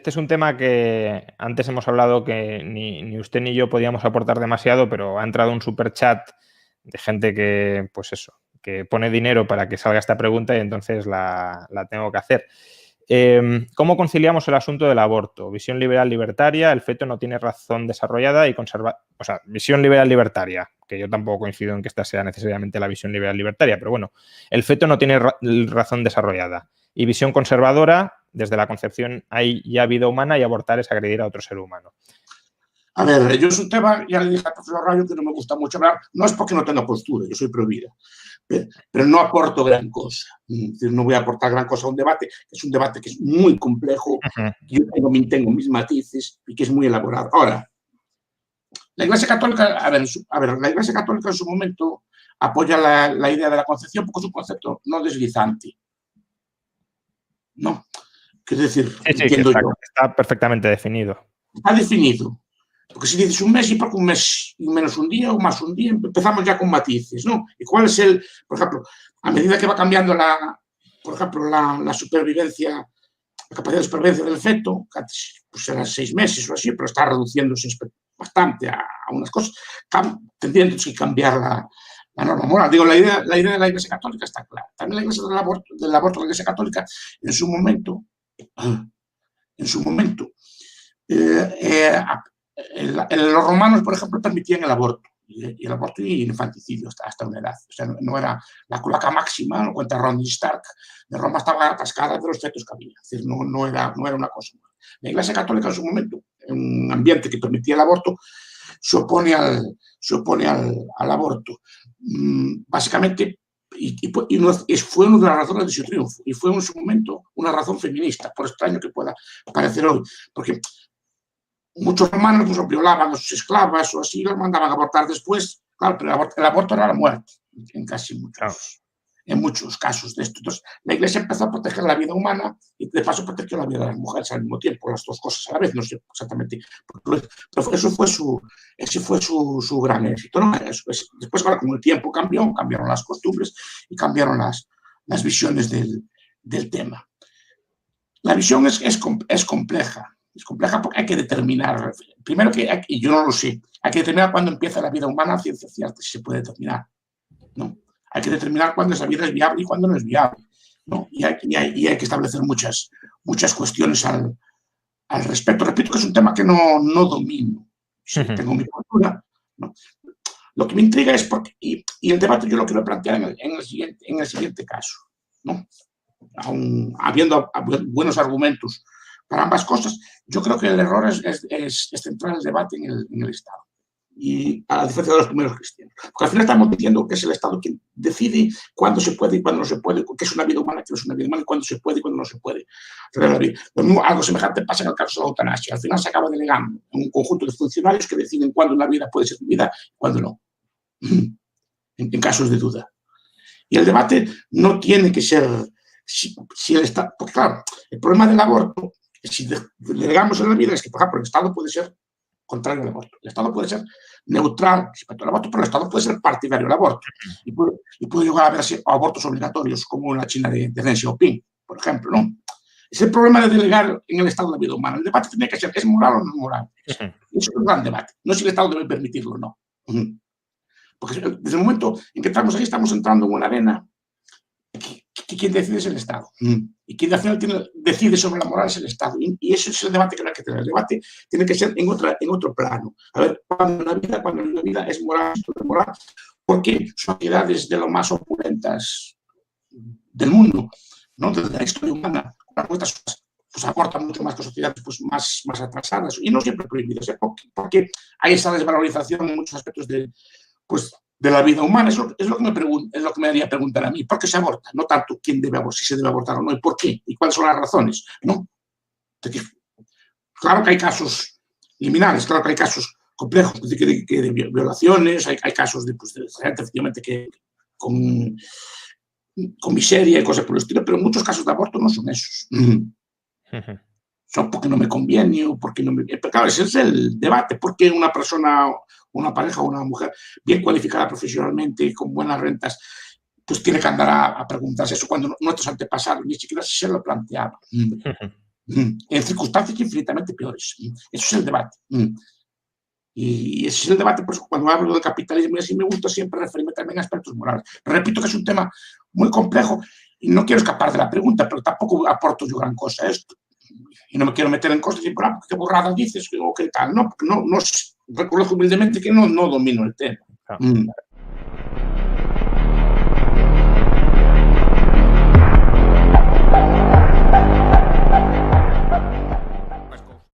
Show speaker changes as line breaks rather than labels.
este es un tema que antes hemos hablado que ni usted ni yo podíamos aportar demasiado, pero ha entrado un superchat de gente que, pues eso, que pone dinero para que salga esta pregunta y entonces la tengo que hacer. ¿Cómo conciliamos el asunto del aborto? Visión liberal libertaria, el feto no tiene razón desarrollada y o sea, visión liberal libertaria, que yo tampoco coincido en que esta sea necesariamente la visión liberal libertaria, pero bueno, el feto no tiene razón desarrollada. Y visión conservadora, desde la concepción hay ya vida humana y abortar es agredir a otro ser humano.
A ver, yo es un tema, ya le dije al profesor Rayo que no me gusta mucho hablar, no es porque no tenga postura, yo soy pro vida, pero no aporto gran cosa. Es decir, no voy a aportar gran cosa a un debate, que es un debate que es muy complejo, que yo tengo mis matices y que es muy elaborado. Ahora, la Iglesia Católica, a ver, la Iglesia Católica en su momento apoya la idea de la concepción porque es un concepto no deslizante. ¿No? Es decir,
sí, entiendo yo. Está perfectamente definido.
Está definido. Porque si dices un mes y porque un mes y menos un día o más un día, empezamos ya con matices, ¿no? ¿Y cuál es por ejemplo, a medida que va cambiando por ejemplo, la supervivencia, la capacidad de supervivencia del feto, que antes pues eran 6 meses o así, pero está reduciéndose bastante a unas cosas, tendrían que cambiar la norma moral. Digo, la idea de la Iglesia Católica está clara. También la Iglesia del aborto de la Iglesia Católica, en su momento, los romanos, por ejemplo, permitían el aborto. Y el aborto y el infanticidio hasta una edad. O sea, no era la cloaca máxima, lo cuenta Rodney Stark, de Roma estaba atascada de los fetos que había. Es decir, no era una cosa. La Iglesia Católica en su momento, en un ambiente que permitía el aborto, se opone al aborto. Básicamente, y fue una de las razones de su triunfo, y fue en su momento una razón feminista, por extraño que pueda parecer hoy, porque muchos romanos pues, violaban a sus esclavas o así, los mandaban a abortar después, claro, pero el aborto era la muerte, en muchos casos de esto. Entonces, la Iglesia empezó a proteger la vida humana y de paso protegió la vida de las mujeres al mismo tiempo, las dos cosas a la vez, no sé exactamente, pero ese fue su gran éxito, ¿no? Después, claro, como el tiempo cambiaron las costumbres y cambiaron las visiones del tema. La visión es compleja. Es compleja porque hay que determinar, primero y yo no lo sé, hay que determinar cuándo empieza la vida humana a ciencia cierta, si se puede determinar, ¿no? Hay que determinar cuándo esa vida es viable y cuándo no es viable, ¿no? Y hay que establecer muchas cuestiones al respecto. Repito que es un tema que no domino. Sí, tengo mi postura, ¿no? Lo que me intriga es porque, y el debate yo lo quiero plantear en el siguiente caso, ¿no? Aún habiendo buenos argumentos para ambas cosas, yo creo que el error es centrar el debate en el Estado. Y a la diferencia de los primeros cristianos. Porque al final estamos diciendo que es el Estado quien decide cuándo se puede y cuándo no se puede, qué es una vida humana, qué no es una vida humana, y cuándo se puede y cuándo no se puede. Algo semejante pasa en el caso de la eutanasia. Al final se acaba delegando en un conjunto de funcionarios que deciden cuándo una vida puede ser vida y cuándo no. En casos de duda. Y el debate no tiene que ser si el Estado. Porque claro, el problema del aborto, si delegamos en la vida, es que, por ejemplo, el Estado puede ser contrario al aborto. El Estado puede ser neutral respecto al aborto, pero el Estado puede ser partidario del aborto. Y puede llegar a haber abortos obligatorios, como en la China de Deng Xiaoping, por ejemplo, ¿no? Es el problema de delegar en el Estado la vida humana. El debate tiene que ser, ¿es moral o no es moral? Eso es un gran debate. No si el Estado debe permitirlo o no. Porque desde el momento en que estamos ahí, estamos entrando en una arena que quien decide es el Estado. Y quien al final decide sobre la moral es el Estado. Y eso es el debate que no hay que tener. El debate tiene que ser en otro plano. A ver, cuando la vida es moral, esto es moral, porque sociedades de lo más opulentas del mundo, ¿no? De la historia humana, pues aportan mucho más que sociedades pues, más atrasadas y no siempre prohibidas, porque hay esa desvalorización en muchos aspectos de la vida humana. Es lo que me haría preguntar a mí. ¿Por qué se aborta? No tanto quién debe abortar, si se debe abortar o no, y por qué, y cuáles son las razones, ¿no? Claro que hay casos liminales, claro que hay casos complejos de violaciones, hay casos de gente efectivamente que con miseria y cosas por el estilo, pero muchos casos de aborto no son esos. Son porque no me conviene o porque no me... Pero claro, ese es el debate. ¿Por qué una persona, una pareja o una mujer bien cualificada profesionalmente y con buenas rentas, pues tiene que andar a preguntarse eso cuando nuestros antepasados ni siquiera se lo planteaban? en circunstancias infinitamente peores. Eso es el debate. Y ese es el debate, por eso cuando hablo del capitalismo y así me gusta siempre referirme también a aspectos morales. Pero repito que es un tema muy complejo y no quiero escapar de la pregunta, pero tampoco aporto yo gran cosa a esto. Y no me quiero meter en cosas y qué borrada dices o qué tal, no, porque no reconozco humildemente que no domino el tema.